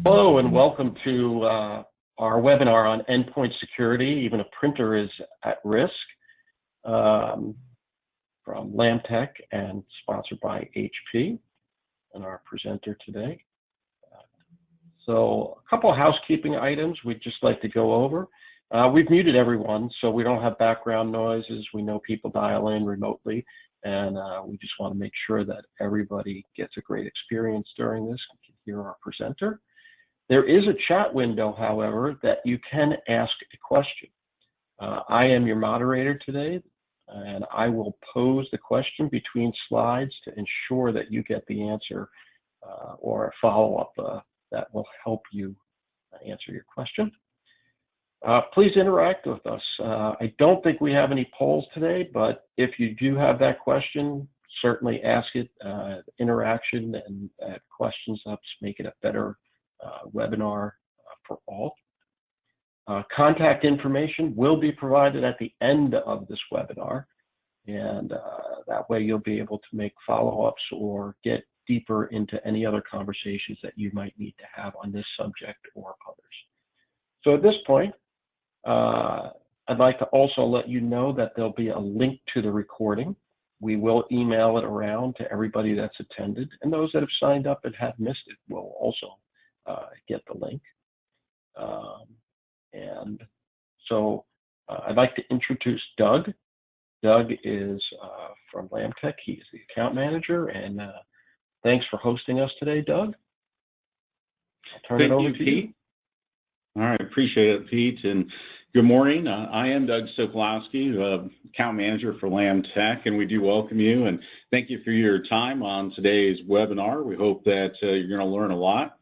Hello and welcome to our webinar on endpoint security. Even a printer is at risk, from LambTech and sponsored by HP and our presenter today. So a couple of housekeeping items we'd just like to go over. We've muted everyone so we don't have background noises. We know people dial in remotely, and we just want to make sure that everybody gets a great experience during this and can hear our presenter. There is a chat window, however, that you can ask a question. I am your moderator today, and I will pose the question between slides to ensure that you get the answer or a follow-up that will help you answer your question. Please interact with us. I don't think we have any polls today, but if you do have that question, certainly ask it. Interaction and questions helps make it a better webinar for all. Contact information will be provided at the end of this webinar, and that way you'll be able to make follow-ups or get deeper into any other conversations that you might need to have on this subject or others. So at this point, I'd like to also let you know that there'll be a link to the recording. We will email it around to everybody that's attended, and those that have signed up and have missed it will also get the link. And so I'd like to introduce Doug. Doug is from LambTech. He is the account manager, and thanks for hosting us today, Doug. I'll turn it over to you. All right, appreciate it, Pete, and good morning. I am Doug Sokolowski, account manager for LambTech, and we do welcome you and thank you for your time on today's webinar. We hope that you're going to learn a lot.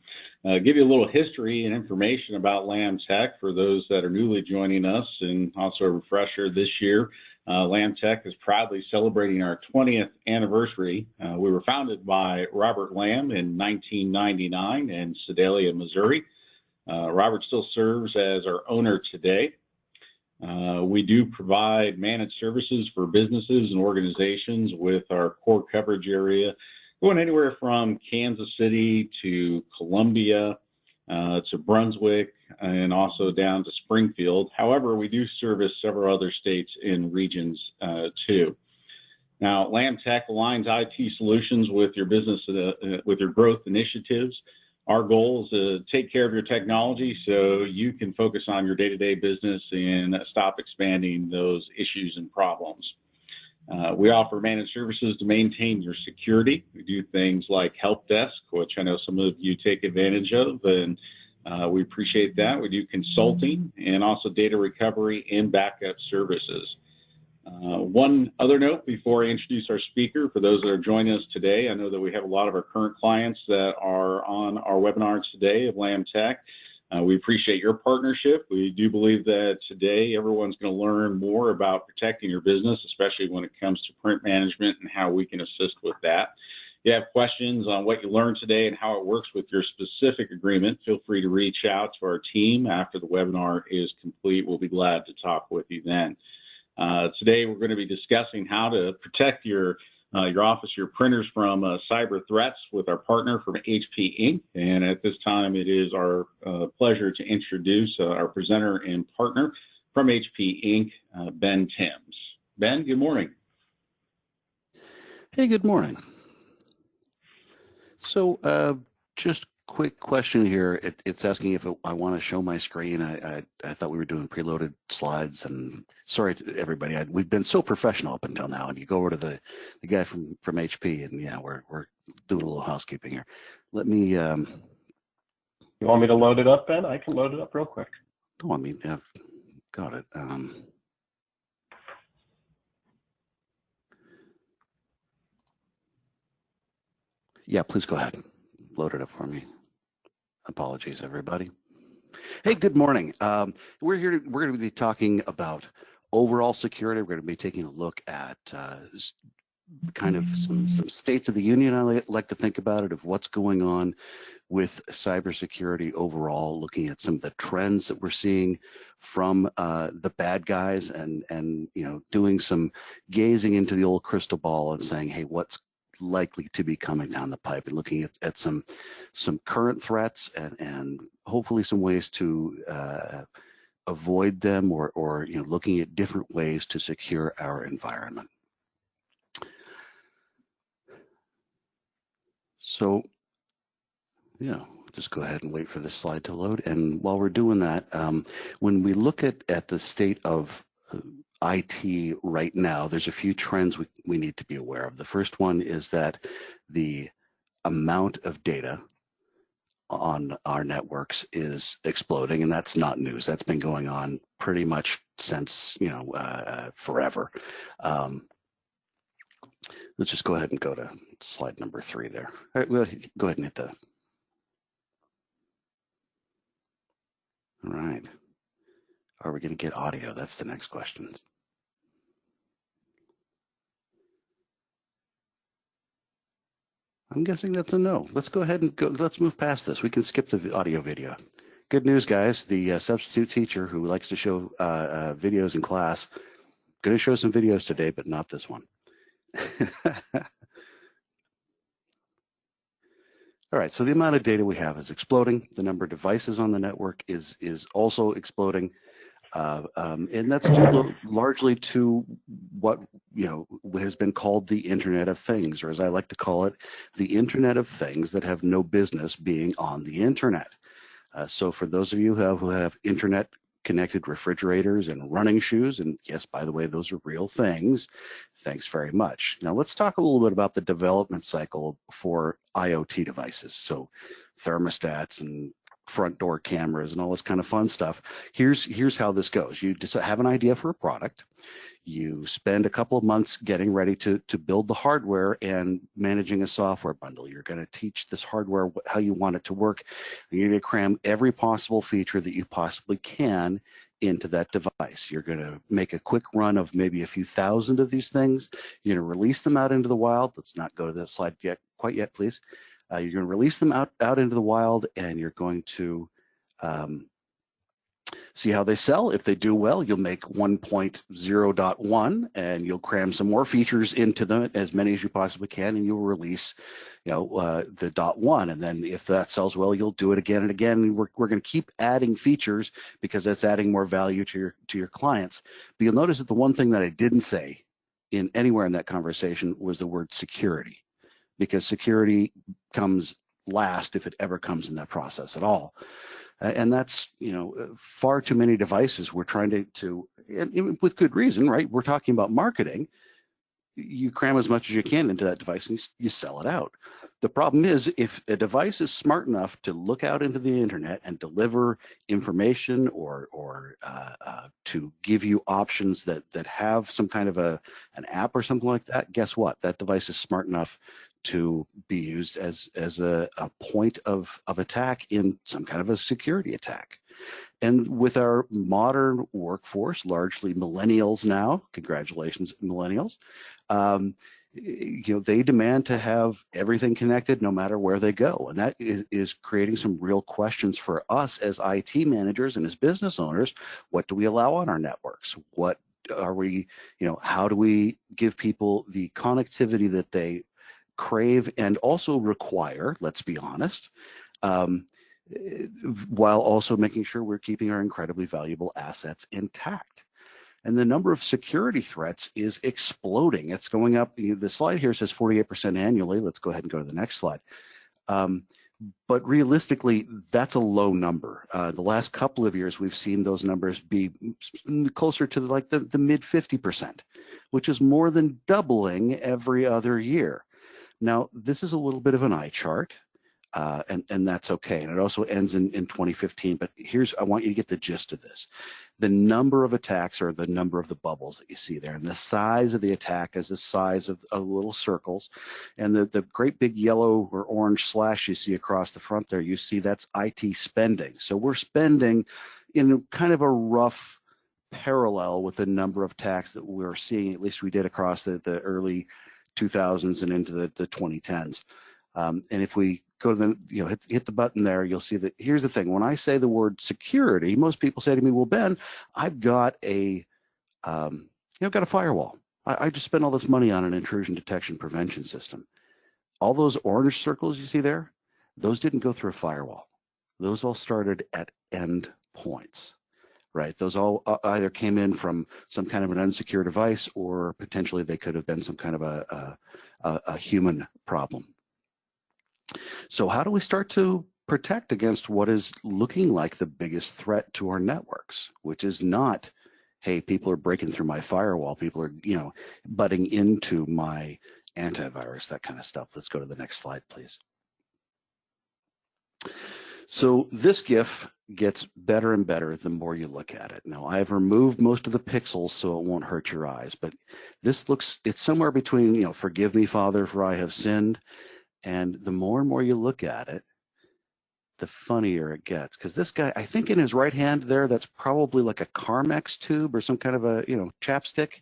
Give you a little history and information about LambTech for those that are newly joining us, and also a refresher this year. LambTech is proudly celebrating our 20th anniversary. We were founded by Robert Lamb in 1999 in Sedalia, Missouri. Robert still serves as our owner today. We do provide managed services for businesses and organizations with our core coverage area, going anywhere from Kansas City to Columbia, to Brunswick, and also down to Springfield. However, we do service several other states and regions too. Now, LambTech aligns IT solutions with your business, with your growth initiatives. Our goal is to take care of your technology so you can focus on your day-to-day business and stop expanding those issues and problems. We offer managed services to maintain your security. We do things like help desk, which I know some of you take advantage of, and we appreciate that. We do consulting and also data recovery and backup services. One other note before I introduce our speaker, for those that are joining us today, I know that we have a lot of our current clients that are on our webinars today of LambTech. We appreciate your partnership. We do believe that today everyone's going to learn more about protecting your business, especially when it comes to print management and how we can assist with that. If you have questions on what you learned today and how it works with your specific agreement, feel free to reach out to our team after the webinar is complete. We'll be glad to talk with you then. Today we're going to be discussing how to protect your office, your printers from cyber threats with our partner from HP Inc. And at this time, it is our pleasure to introduce our presenter and partner from HP Inc., Ben Timms. Ben, good morning. Hey, good morning. So just quick question here. It's asking if I want to show my screen. I thought we were doing preloaded slides, and sorry to everybody. We've been so professional up until now, and you go over to the guy from HP, and yeah, we're doing a little housekeeping here. Let me. You want me to load it up, Ben? I can load it up real quick. Oh, I mean, I've got it. Yeah, please go ahead. Load it up for me. Apologies, everybody. Hey, good morning. We're going to be talking about overall security. We're going to be taking a look at kind of some states of the union. I like to think about it, of what's going on with cybersecurity overall, looking at some of the trends that we're seeing from the bad guys, and you know, doing some gazing into the old crystal ball and saying, hey, what's likely to be coming down the pipe, and looking at some current threats and hopefully some ways to avoid them, or looking at different ways to secure our environment. So yeah, just go ahead and wait for this slide to load. And while we're doing that, when we look at the state of IT right now, there's a few trends we need to be aware of. The first one is that the amount of data on our networks is exploding, and that's not news. That's been going on pretty much since forever. Let's just go ahead and go to slide number 3 there. All right, well, go ahead and hit the. All right. Are we going to get audio? That's the next question. I'm guessing that's a no. Let's go ahead and go. Let's move past this. We can skip the audio video. Good news, guys. The substitute teacher who likes to show videos in class, going to show some videos today, but not this one. All right, so the amount of data we have is exploding. The number of devices on the network is also exploding. And that's due largely to what has been called the Internet of Things, or as I like to call it, the Internet of Things that have no business being on the Internet. So for those of you who have Internet connected refrigerators and running shoes, and yes, by the way, those are real things, thanks very much. Now let's talk a little bit about the development cycle for IoT devices. So thermostats and front door cameras and all this kind of fun stuff. Here's how this goes. You just have an idea for a product. You spend a couple of months getting ready to build the hardware and managing a software bundle. You're going to teach this hardware how you want it to work. You're going to cram every possible feature that you possibly can into that device. You're going to make a quick run of maybe a few thousand of these things. You're going to release them out into the wild. Let's not go to that slide quite yet, please. You're going to release them out into the wild, and you're going to see how they sell. If they do well, you'll make 1.0.1, and you'll cram some more features into them, as many as you possibly can, and you'll release, the .1. And then if that sells well, you'll do it again and again. And we're going to keep adding features because that's adding more value to your clients. But you'll notice that the one thing that I didn't say anywhere in that conversation was the word security, because security comes last if it ever comes in that process at all. And that's, far too many devices we're trying to and with good reason, right? We're talking about marketing. You cram as much as you can into that device and you sell it out. The problem is, if a device is smart enough to look out into the internet and deliver information or to give you options that have some kind of an app or something like that, guess what? That device is smart enough to be used as a point of attack in some kind of a security attack. And with our modern workforce, largely millennials now, congratulations, millennials, they demand to have everything connected no matter where they go. And that is creating some real questions for us as IT managers and as business owners. What do we allow on our networks? What are we, how do we give people the connectivity that they crave and also require, let's be honest, while also making sure we're keeping our incredibly valuable assets intact. And the number of security threats is exploding. It's going up. The slide here says 48% annually. Let's go ahead and go to the next slide. But realistically, that's a low number. The last couple of years, we've seen those numbers be closer to the mid 50%, which is more than doubling every other year. Now, this is a little bit of an eye chart, and that's okay. And it also ends in 2015. But I want you to get the gist of this. The number of attacks are the number of the bubbles that you see there. And the size of the attack is the size of little circles. And the great big yellow or orange slash you see across the front there, you see that's IT spending. So we're spending in kind of a rough parallel with the number of attacks that we're seeing, at least we did across the early 2000s and into the 2010s. And if we go to the, hit the button there, you'll see that here's the thing. When I say the word security, most people say to me, well, Ben, I've got a firewall. I just spent all this money on an intrusion detection prevention system. all those orange circles you see there, those didn't go through a firewall. Those all started at endpoints, right? Those all either came in from some kind of an unsecure device, or potentially they could have been some kind of a human problem. So how do we start to protect against what is looking like the biggest threat to our networks, which is not, hey, people are breaking through my firewall, people are, butting into my antivirus, that kind of stuff. Let's go to the next slide, please. So this GIF gets better and better the more you look at it. Now, I've removed most of the pixels so it won't hurt your eyes, but this looks, it's somewhere between, forgive me, Father, for I have sinned. And the more and more you look at it, the funnier it gets. Because this guy, I think in his right hand there, that's probably like a Carmex tube or some kind of a, chapstick.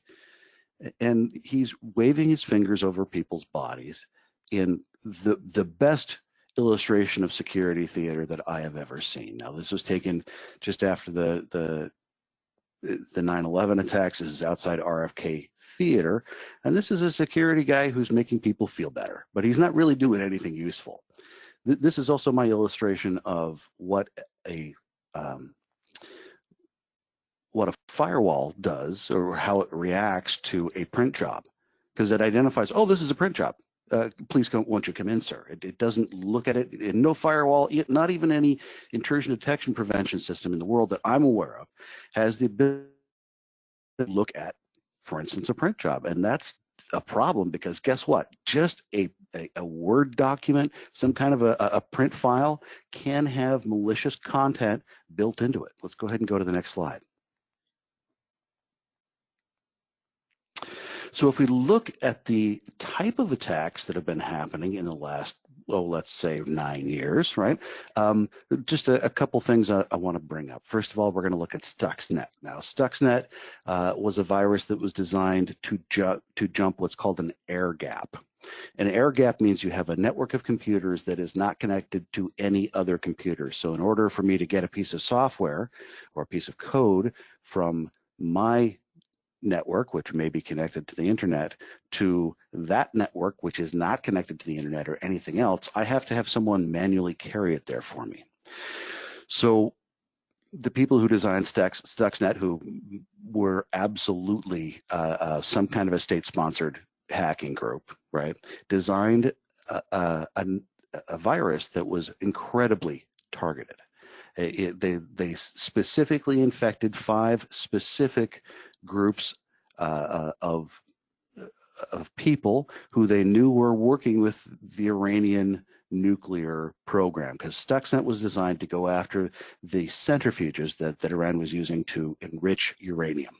And he's waving his fingers over people's bodies in the best illustration of security theater that I have ever seen. Now, this was taken just after the 9/11 attacks. This is outside RFK Theater, and this is a security guy who's making people feel better, but he's not really doing anything useful. This is also my illustration of what a firewall does, or how it reacts to a print job, because it identifies, oh, this is a print job. Please come, won't you come in, sir? It doesn't look at it. And no firewall, not even any intrusion detection prevention system in the world that I'm aware of, has the ability to look at, for instance, a print job. And that's a problem, because guess what? Just a Word document, some kind of a print file, can have malicious content built into it. Let's go ahead and go to the next slide. So if we look at the type of attacks that have been happening in the last, well, let's say 9 years, right? Just a couple things I want to bring up. First of all, we're going to look at Stuxnet. Now, Stuxnet was a virus that was designed to jump what's called an air gap. An air gap means you have a network of computers that is not connected to any other computer. So in order for me to get a piece of software or a piece of code from my network, which may be connected to the internet, to that network, which is not connected to the internet or anything else, I have to have someone manually carry it there for me. So the people who designed Stuxnet, who were absolutely some kind of a state-sponsored hacking group, right, designed a virus that was incredibly targeted. They specifically infected 5 specific groups of people who they knew were working with the Iranian nuclear program, because Stuxnet was designed to go after the centrifuges that Iran was using to enrich uranium.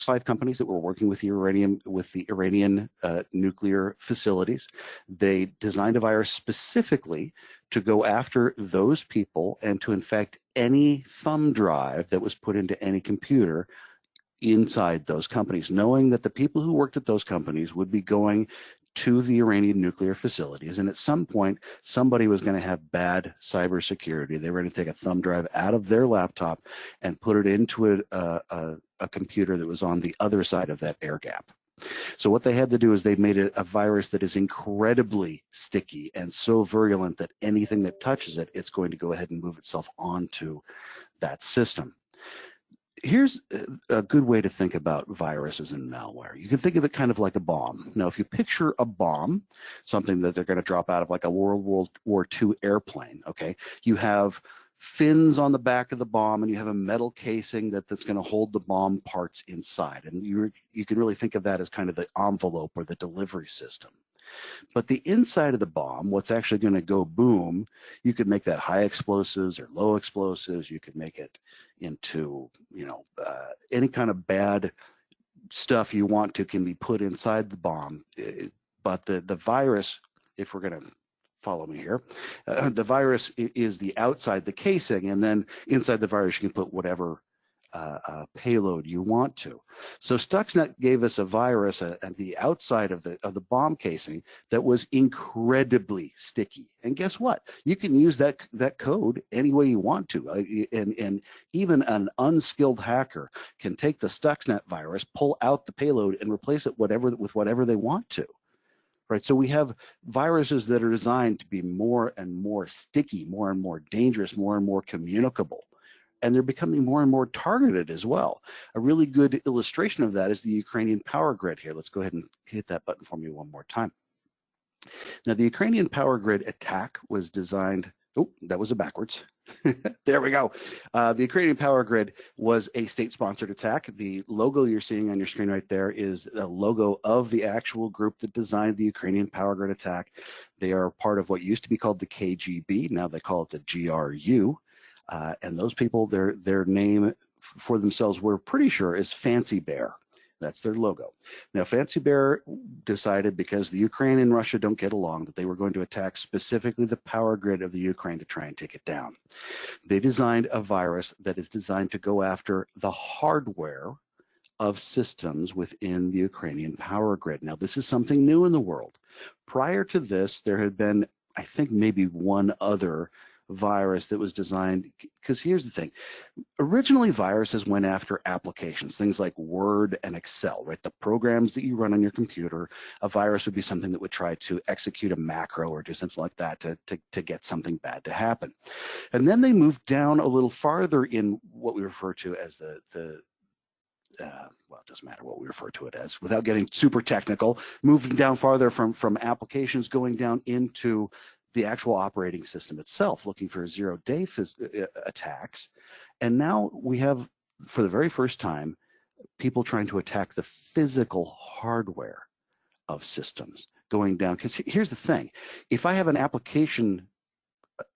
5 companies that were working with the Iranian nuclear facilities. They designed a virus specifically to go after those people and to infect any thumb drive that was put into any computer inside those companies, knowing that the people who worked at those companies would be going to the Iranian nuclear facilities, and at some point somebody was going to have bad cybersecurity. They were going to take a thumb drive out of their laptop and put it into a computer that was on the other side of that air gap. So what they had to do is they made a virus that is incredibly sticky and so virulent that anything that touches it, it's going to go ahead and move itself onto that system. Here's a good way to think about viruses and malware. You can think of it kind of like a bomb. Now, if you picture a bomb, something that they're going to drop out of like a World War II airplane, okay, you have fins on the back of the bomb, and you have a metal casing that's going to hold the bomb parts inside. And you can really think of that as kind of the envelope or the delivery system. But the inside of the bomb, what's actually going to go boom, you could make that high explosives or low explosives. You could make it into, any kind of bad stuff you want to can be put inside the bomb. But the virus, if we're going to follow me here, the virus is the outside, the casing, and then inside the virus you can put whatever payload you want to. So Stuxnet gave us a virus at the outside of the bomb casing that was incredibly sticky. And guess what? You can use that code any way you want to. And even an unskilled hacker can take the Stuxnet virus, pull out the payload, and replace it with whatever they want to. Right, so we have viruses that are designed to be more and more sticky, more and more dangerous, more and more communicable. And they're becoming more and more targeted as well. A really good illustration of that is the Ukrainian power grid here. Let's go ahead and hit that button for me one more time. Now, the Ukrainian power grid attack was designed, oh, that was a backwards. There we go. The Ukrainian power grid was a state-sponsored attack. The logo you're seeing on your screen right there is a logo of the actual group that designed the Ukrainian power grid attack. They are part of what used to be called the KGB. Now they call it the GRU. And those people, their name for themselves, we're pretty sure, is Fancy Bear. That's their logo. Now, Fancy Bear decided, because the Ukraine and Russia don't get along, that they were going to attack specifically the power grid of the Ukraine to try and take it down. They designed a virus that is designed to go after the hardware of systems within the Ukrainian power grid. Now, this is something new in the world. Prior to this, there had been, I think, maybe one other virus that was designed, because here's the thing. Originally, viruses went after applications, things like Word and Excel, right? The programs that you run on your computer. A virus would be something that would try to execute a macro or do something like that to get something bad to happen. And then they moved down a little farther in what we refer to as well, it doesn't matter what we refer to it as, without getting super technical, moving down farther from applications, going down into the actual operating system itself, looking for zero-day attacks. And now we have, for the very first time, people trying to attack the physical hardware of systems, going down. Because here's the thing. If I have an application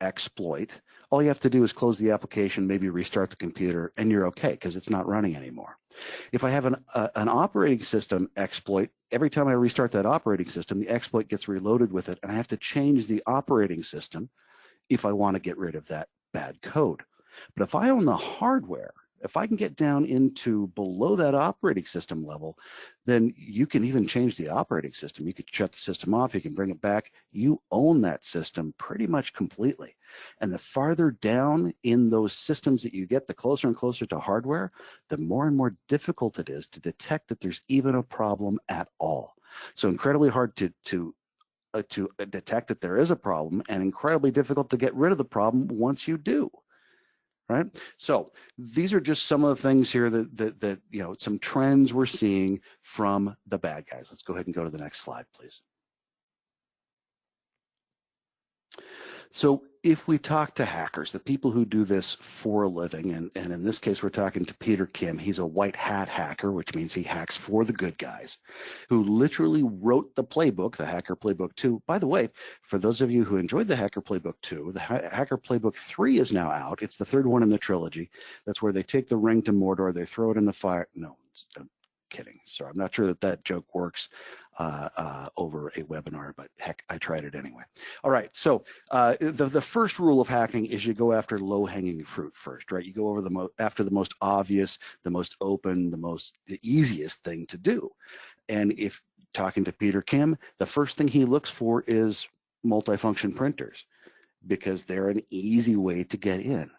exploit, all you have to do is close the application, maybe restart the computer, and you're okay, because it's not running anymore. If I have an operating system exploit, every time I restart that operating system, the exploit gets reloaded with it, and I have to change the operating system if I want to get rid of that bad code. But if I own the hardware, if I can get down into below that operating system level, then you can even change the operating system. You could shut the system off, you can bring it back. You own that system pretty much completely. And the farther down in those systems that you get, the closer and closer to hardware, the more and more difficult it is to detect that there's even a problem at all. So incredibly hard to detect that there is a problem, and incredibly difficult to get rid of the problem once you do. Right? So these are just some of the things here that you know, some trends we're seeing from the bad guys. Let's go ahead and go to the next slide, please. So if we talk to hackers, the people who do this for a living, and in this case, we're talking to Peter Kim. He's a white hat hacker, which means he hacks for the good guys, who literally wrote the playbook, the Hacker Playbook 2. By the way, for those of you who enjoyed the Hacker Playbook 2, the Hacker Playbook 3 is now out. It's the third one in the trilogy. That's where they take the ring to Mordor, they throw it in the fire. No, I'm kidding. Sorry, I'm not sure that joke works over a webinar, but heck, I tried it anyway. All right, so the first rule of hacking is you go after low-hanging fruit first, right? You go over after the most obvious, the most open, the easiest thing to do. And if talking to Peter Kim, the first thing he looks for is multifunction printers, because they're an easy way to get in.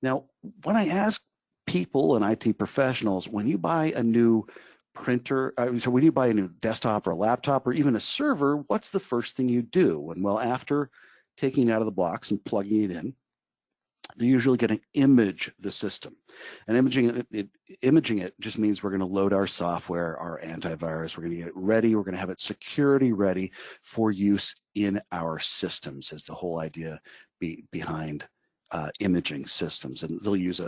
Now, when I ask people and IT professionals, when you buy a new printer, so when you buy a new desktop or a laptop or even a server, what's the first thing you do? And well, after taking it out of the box and plugging it in, they're usually going to image the system. And imaging it just means we're going to load our software, our antivirus, we're going to get it ready, we're going to have it security ready for use in our systems, is the whole idea behind imaging systems. And they'll use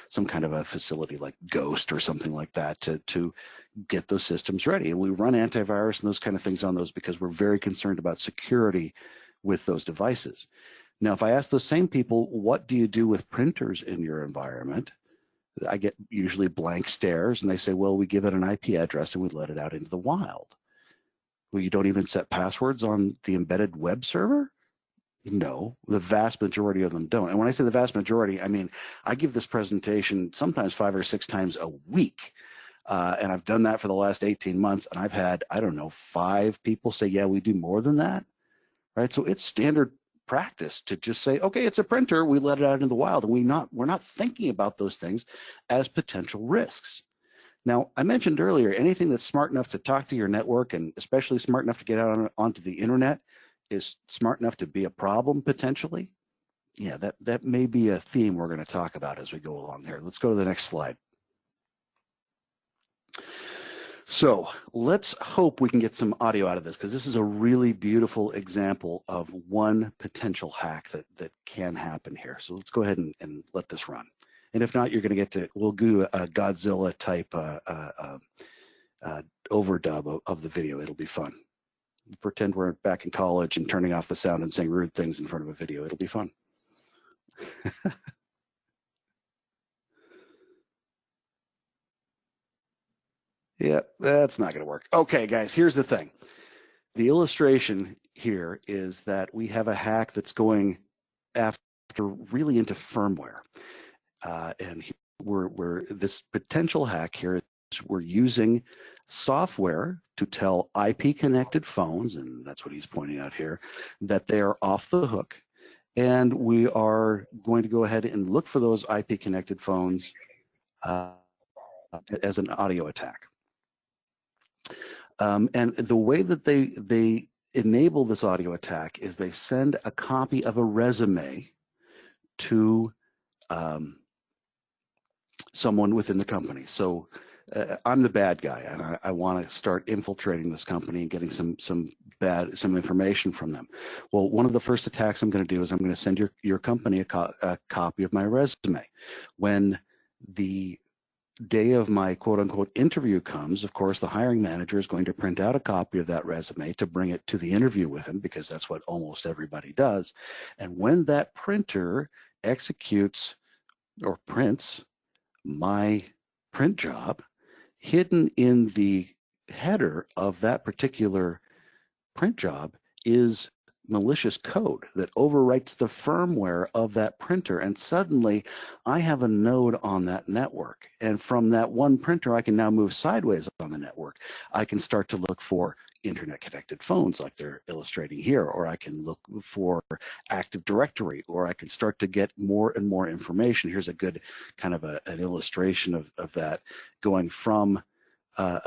some kind of a facility like Ghost or something like that to get those systems ready. And we run antivirus and those kind of things on those because we're very concerned about security with those devices. Now, if I ask those same people, what do you do with printers in your environment? I get usually blank stares, and they say, well, we give it an IP address and we let it out into the wild. Well, you don't even set passwords on the embedded web server? No, the vast majority of them don't. And when I say the vast majority, I mean, I give this presentation sometimes 5 or 6 times a week. And I've done that for the last 18 months. And I've had, I don't know, 5 people say, yeah, we do more than that. Right. So it's standard practice to just say, okay, it's a printer. We let it out into the wild. And we're not thinking about those things as potential risks. Now, I mentioned earlier, anything that's smart enough to talk to your network and especially smart enough to get out onto the internet is smart enough to be a problem potentially. Yeah, that may be a theme we're going to talk about as we go along here. Let's go to the next slide. So let's hope we can get some audio out of this, because this is a really beautiful example of one potential hack that can happen here. So let's go ahead and let this run. And if not, you're going to get to, we'll do a Godzilla type overdub of the video. It'll be fun. Pretend we're back in college and turning off the sound and saying rude things in front of a video. It'll be fun. Yeah, that's not going to work. Okay, guys, here's the thing. The illustration here is that we have a hack that's going after really into firmware. And we're this potential hack here is we're using software to tell IP connected phones, and that's what he's pointing out here, that they are off the hook. And we are going to go ahead and look for those IP connected phones as an audio attack. And the way that they enable this audio attack is they send a copy of a resume to someone within the company. So I'm the bad guy, and I want to start infiltrating this company and getting some information from them. Well, one of the first attacks I'm going to do is I'm going to send your company a copy of my resume. When the day of my quote unquote interview comes, of course, the hiring manager is going to print out a copy of that resume to bring it to the interview with him, because that's what almost everybody does. And when that printer executes or prints my print job, hidden in the header of that particular print job is malicious code that overwrites the firmware of that printer, and suddenly I have a node on that network, and from that one printer I can now move sideways on the network. I can start to look for internet connected phones like they're illustrating here, or I can look for Active Directory, or I can start to get more and more information. Here's a good kind of an illustration of that, going from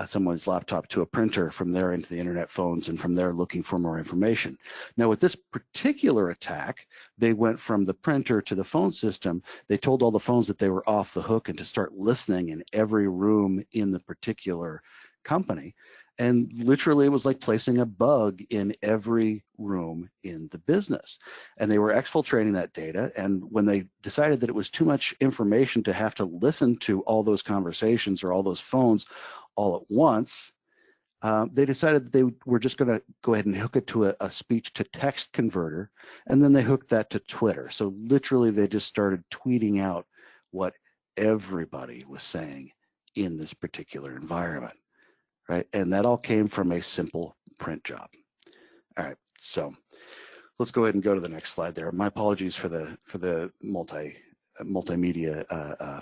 someone's laptop to a printer, from there into the internet phones, and from there looking for more information. Now, with this particular attack, they went from the printer to the phone system. They told all the phones that they were off the hook and to start listening in every room in the particular company. And literally, it was like placing a bug in every room in the business. And they were exfiltrating that data. And when they decided that it was too much information to have to listen to all those conversations or all those phones all at once, they decided that they were just going to go ahead and hook it to a speech-to-text converter, and then they hooked that to Twitter. So literally, they just started tweeting out what everybody was saying in this particular environment, right? And that all came from a simple print job. All right, so let's go ahead and go to the next slide there. My apologies for the multimedia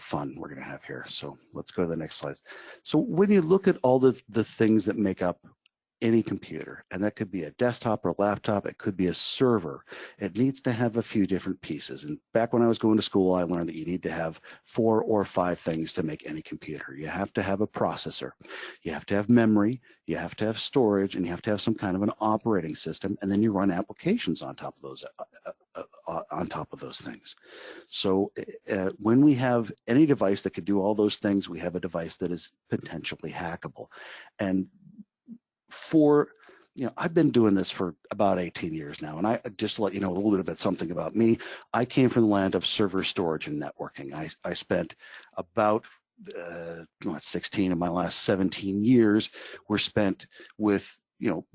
fun we're going to have here. So let's go to the next slide. So when you look at all the things that make up any computer, and that could be a desktop or a laptop, it could be a server, it needs to have a few different pieces. And back when I was going to school, I learned that you need to have 4 or 5 things to make any computer. You have to have a processor, you have to have memory, you have to have storage, and you have to have some kind of an operating system, and then you run applications on top of those things. So when we have any device that could do all those things, we have a device that is potentially hackable. And I've been doing this for about 18 years now, and I just to let you know a little bit about something about me. I came from the land of server storage and networking. I spent about 16 of my last 17 years were spent with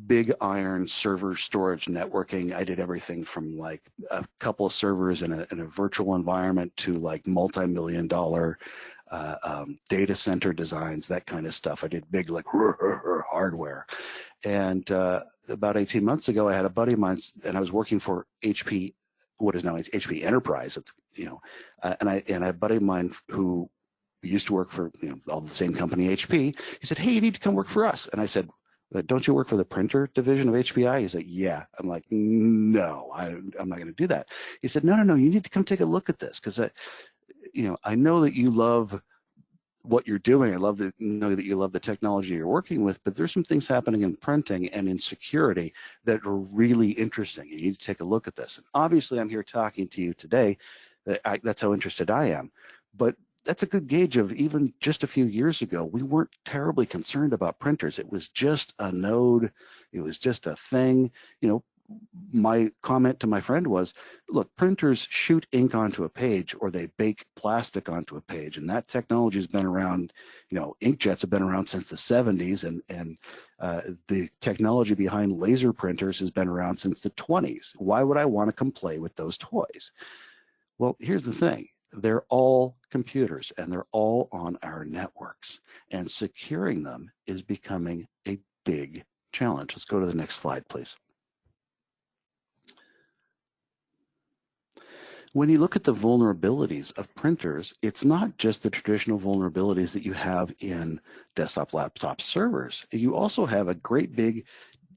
big iron server storage networking. I did everything from like a couple of servers in a virtual environment to like multi-million-dollar data center designs, that kind of stuff. I did big like hardware. And about 18 months ago, I had a buddy of mine, and I was working for HP, what is now HP Enterprise, and I had a buddy of mine who used to work for all the same company, HP. He said, "Hey, you need to come work for us." And I said, "Don't you work for the printer division of HPI?" He said, "Yeah." I'm like, "No, I'm not going to do that." He said, "No, you need to come take a look at this because I know that you love what you're doing. I love to know that you love the technology you're working with, but there's some things happening in printing and in security that are really interesting. You need to take a look at this." And obviously, I'm here talking to you today. That's how interested I am. But that's a good gauge of even just a few years ago, we weren't terribly concerned about printers. It was just a node. It was just a thing. My comment to my friend was, look, printers shoot ink onto a page or they bake plastic onto a page. And that technology has been around, inkjets have been around since the 70s. And the technology behind laser printers has been around since the 20s. Why would I want to come play with those toys? Well, here's the thing. They're all computers and they're all on our networks, and securing them is becoming a big challenge. Let's go to the next slide, please. When you look at the vulnerabilities of printers, it's not just the traditional vulnerabilities that you have in desktop, laptop servers. You also have a great big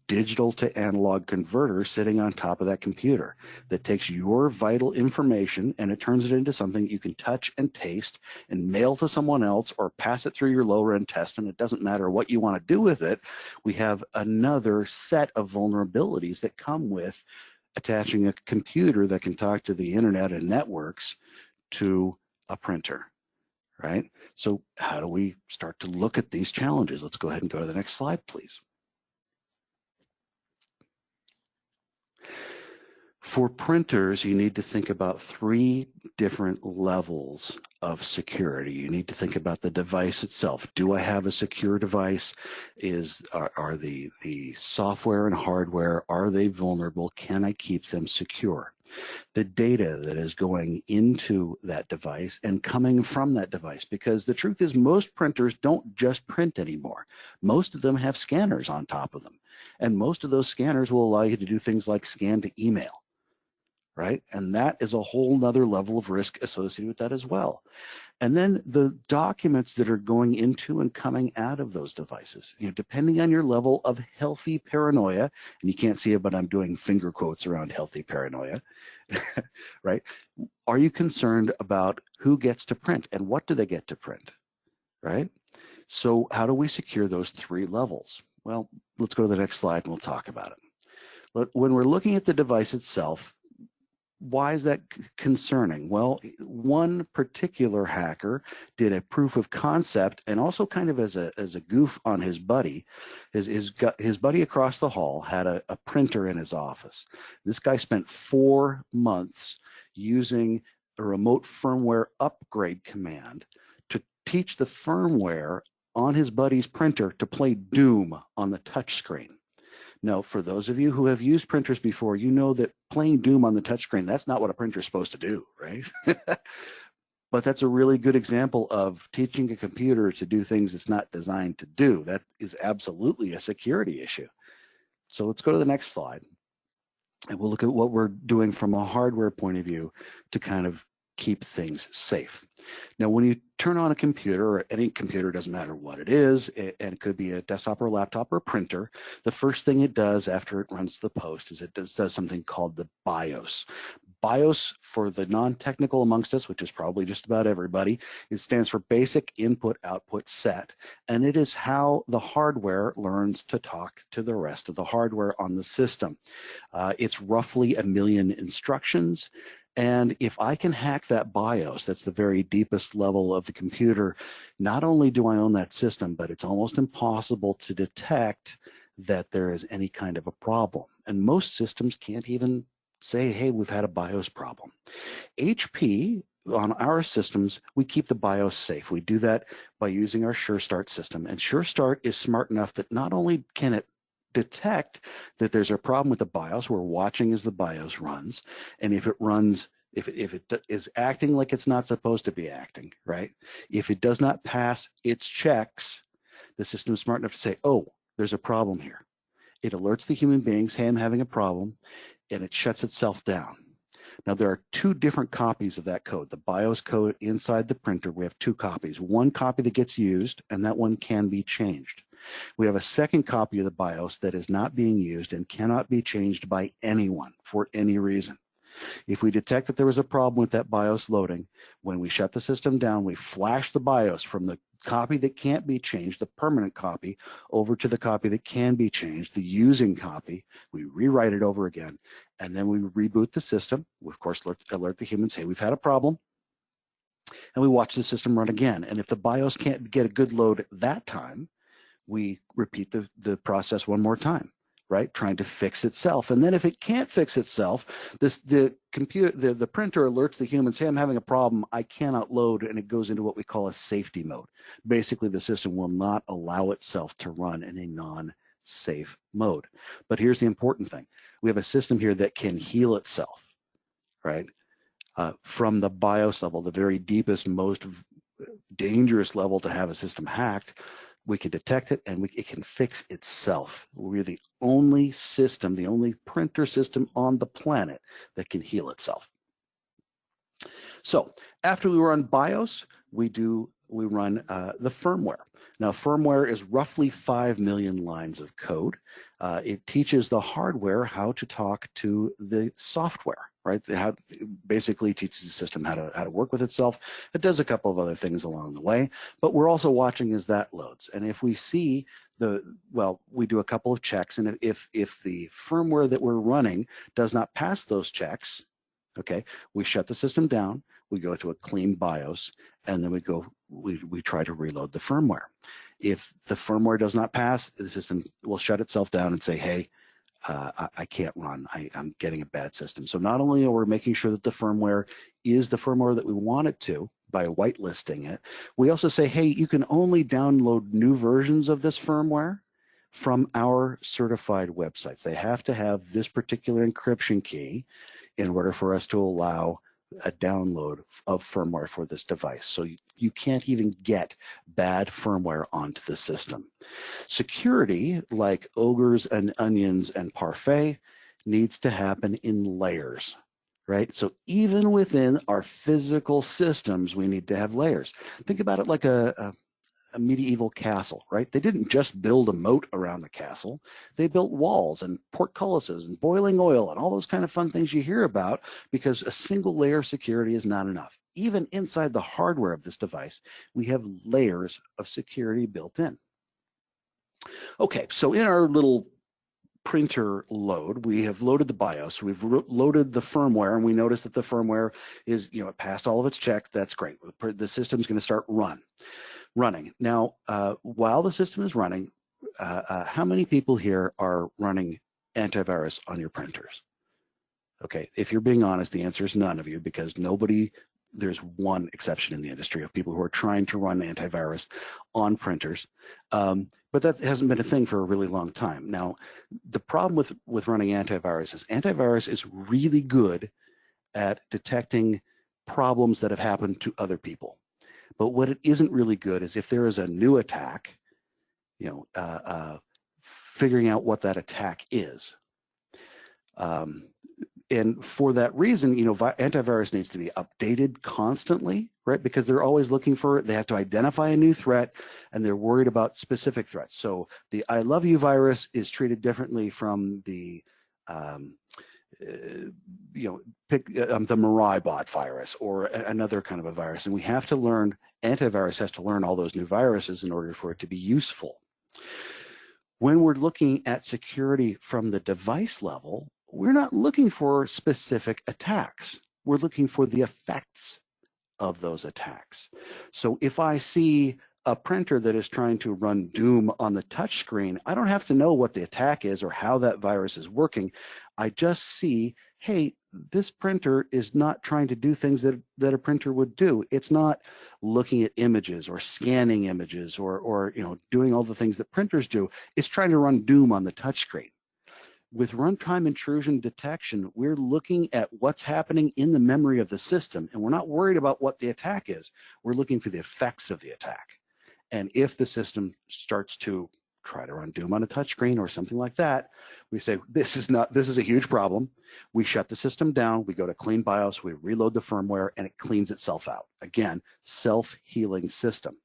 digital to analog converter sitting on top of that computer that takes your vital information and it turns it into something you can touch and taste and mail to someone else or pass it through your low-run test, and it doesn't matter what you want to do with it. We have another set of vulnerabilities that come with attaching a computer that can talk to the internet and networks to a printer, right? So how do we start to look at these challenges? Let's go ahead and go to the next slide, please. For printers, you need to think about 3 different levels of security. You need to think about the device itself. Do I have a secure device? Are the software and hardware, are they vulnerable? Can I keep them secure? The data that is going into that device and coming from that device, because the truth is most printers don't just print anymore. Most of them have scanners on top of them, and most of those scanners will allow you to do things like scan to email, right? And that is a whole nother level of risk associated with that as well. And then the documents that are going into and coming out of those devices, depending on your level of healthy paranoia, and you can't see it, but I'm doing finger quotes around healthy paranoia, right? Are you concerned about who gets to print and what do they get to print, right? So how do we secure those 3 levels? Well, let's go to the next slide and we'll talk about it. When we're looking at the device itself, why is that concerning? Well, one particular hacker did a proof of concept, and also kind of as a goof on his buddy. His buddy across the hall had a printer in his office. This guy spent 4 months using a remote firmware upgrade command to teach the firmware on his buddy's printer to play Doom on the touch screen. Now, for those of you who have used printers before, you know that playing Doom on the touchscreen, that's not what a printer is supposed to do, right? But that's a really good example of teaching a computer to do things it's not designed to do. That is absolutely a security issue. So let's go to the next slide. And we'll look at what we're doing from a hardware point of view to kind of keep things safe. Now, when you turn on a computer, or any computer, doesn't matter what it is, and it could be a desktop or a laptop or a printer, the first thing it does after it runs the post is it does something called the BIOS. BIOS, for the non-technical amongst us, which is probably just about everybody, it stands for Basic Input Output Set, and it is how the hardware learns to talk to the rest of the hardware on the system. It's roughly 1 million instructions. And if I can hack that BIOS, that's the very deepest level of the computer, not only do I own that system, but it's almost impossible to detect that there is any kind of a problem. And most systems can't even say, hey, we've had a BIOS problem. HP, on our systems, we keep the BIOS safe. We do that by using our SureStart system. And SureStart is smart enough that not only can it detect that there's a problem with the BIOS, we're watching as the BIOS runs, and if it runs if it is acting like it's not supposed to be acting, right? If it does not pass its checks, the system is smart enough to say, oh, there's a problem here. It alerts the human beings, hey, I'm having a problem, and it shuts itself down. Now, there are two different copies of that code. The BIOS code inside the printer, we have two copies. One copy that gets used, and that one can be changed. We have a second copy of the BIOS that is not being used and cannot be changed by anyone for any reason. If we detect that there was a problem with that BIOS loading, when we shut the system down, we flash the BIOS from the copy that can't be changed, the permanent copy, over to the copy that can be changed, the using copy. We rewrite it over again, and then we reboot the system. We, of course, alert the humans, hey, we've had a problem, and we watch the system run again. And if the BIOS can't get a good load that time, we repeat the process one more time, right? Trying to fix itself. And then if it can't fix itself, the printer alerts the humans, hey, I'm having a problem, I cannot load, and it goes into what we call a safety mode. Basically, the system will not allow itself to run in a non-safe mode. But here's the important thing. We have a system here that can heal itself, right? From the BIOS level, the very deepest, most dangerous level to have a system hacked, we can detect it and it can fix itself. We're the only system, the only printer system on the planet that can heal itself. So after we run BIOS, we run the firmware. Now, firmware is roughly 5 million lines of code. It teaches the hardware how to talk to the software, right? Basically teaches the system how to work with itself. It does a couple of other things along the way, but we're also watching as that loads. And if we see we do a couple of checks, and if the firmware that we're running does not pass those checks, okay, we shut the system down, we go to a clean BIOS, and then we try to reload the firmware. If the firmware does not pass, the system will shut itself down and say, hey, I can't run, I'm getting a bad system. So not only are we making sure that the firmware is the firmware that we want it to by whitelisting it, we also say, hey, you can only download new versions of this firmware from our certified websites. They have to have this particular encryption key in order for us to allow a download of firmware for this device. So you can't even get bad firmware onto the system. Security, like ogres and onions and parfait, needs to happen in layers, right? So even within our physical systems, we need to have layers. Think about it like a medieval castle, right? They didn't just build a moat around the castle. They built walls and portcullises and boiling oil and all those kind of fun things you hear about, because a single layer of security is not enough. Even inside the hardware of this device, we have layers of security built in. Okay, so in our little printer load, we have loaded the BIOS, we've loaded the firmware, and we notice that the firmware is, it passed all of its checks. That's great. The system's going to start running. Now, while the system is running, how many people here are running antivirus on your printers? Okay, if you're being honest, the answer is none of you, because there's one exception in the industry of people who are trying to run antivirus on printers, but that hasn't been a thing for a really long time. Now, the problem with running antivirus is really good at detecting problems that have happened to other people. But what it isn't really good is if there is a new attack, figuring out what that attack is. And for that reason, antivirus needs to be updated constantly, right? Because they're always looking they have to identify a new threat, and they're worried about specific threats. So the I love you virus is treated differently from the the Mirai bot virus or another kind of a virus. And we have to learn, antivirus has to learn all those new viruses in order for it to be useful. When we're looking at security from the device level, we're not looking for specific attacks. We're looking for the effects of those attacks. So if I see a printer that is trying to run Doom on the touch screen, I don't have to know what the attack is or how that virus is working. I just see, hey, this printer is not trying to do things that a printer would do. It's not looking at images or scanning images or doing all the things that printers do. It's trying to run Doom on the touch screen. with runtime intrusion detection, we're looking at what's happening in the memory of the system, and we're not worried about what the attack is. We're looking for the effects of the attack. And if the system starts to try to run Doom on a touchscreen or something like that, we say, this is a huge problem. We shut the system down, we go to clean BIOS, we reload the firmware, and it cleans itself out. Again, self-healing system.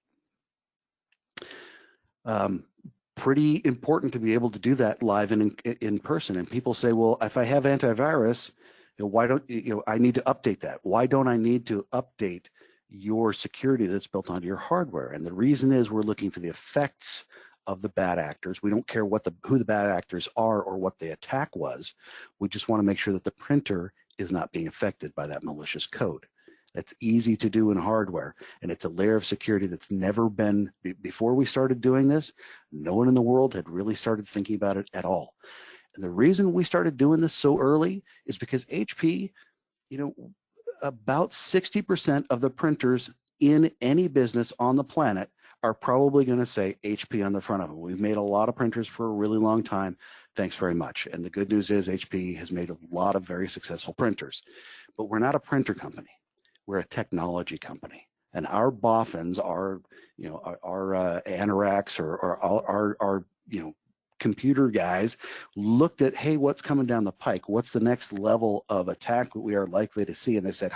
Pretty important to be able to do that live and in person. And people say, well, if I have antivirus, why don't I need to update that? Why don't I need to update your security that's built onto your hardware? And the reason is we're looking for the effects of the bad actors. We don't care who the bad actors are or what the attack was. We just want to make sure that the printer is not being affected by that malicious code. That's easy to do in hardware, and it's a layer of security that's never been, before we started doing this, no one in the world had really started thinking about it at all. And the reason we started doing this so early is because HP, about 60% of the printers in any business on the planet are probably going to say HP on the front of them. We've made a lot of printers for a really long time. Thanks very much. And the good news is HP has made a lot of very successful printers. But we're not a printer company. We're a technology company, and our boffins, our anoraks or our computer guys looked at, hey, what's coming down the pike? What's the next level of attack that we are likely to see? And they said,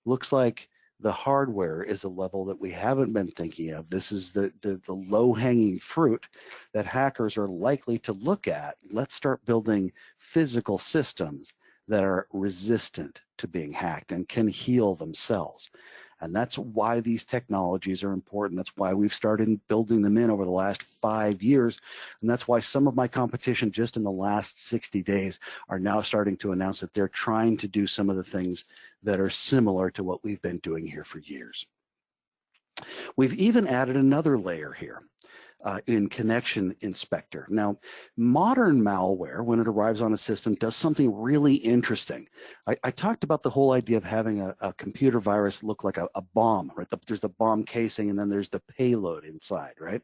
looks like the hardware is a level that we haven't been thinking of. This is the low-hanging fruit that hackers are likely to look at. Let's start building physical systems that are resistant to being hacked and can heal themselves. And that's why these technologies are important. That's why we've started building them in over the last 5 years. And that's why some of my competition just in the last 60 days are now starting to announce that they're trying to do some of the things that are similar to what we've been doing here for years. We've even added another layer here. In Connection Inspector. Now, modern malware, when it arrives on a system, does something really interesting. I talked about the whole idea of having a computer virus look like a bomb, right? There's the bomb casing and then there's the payload inside, right?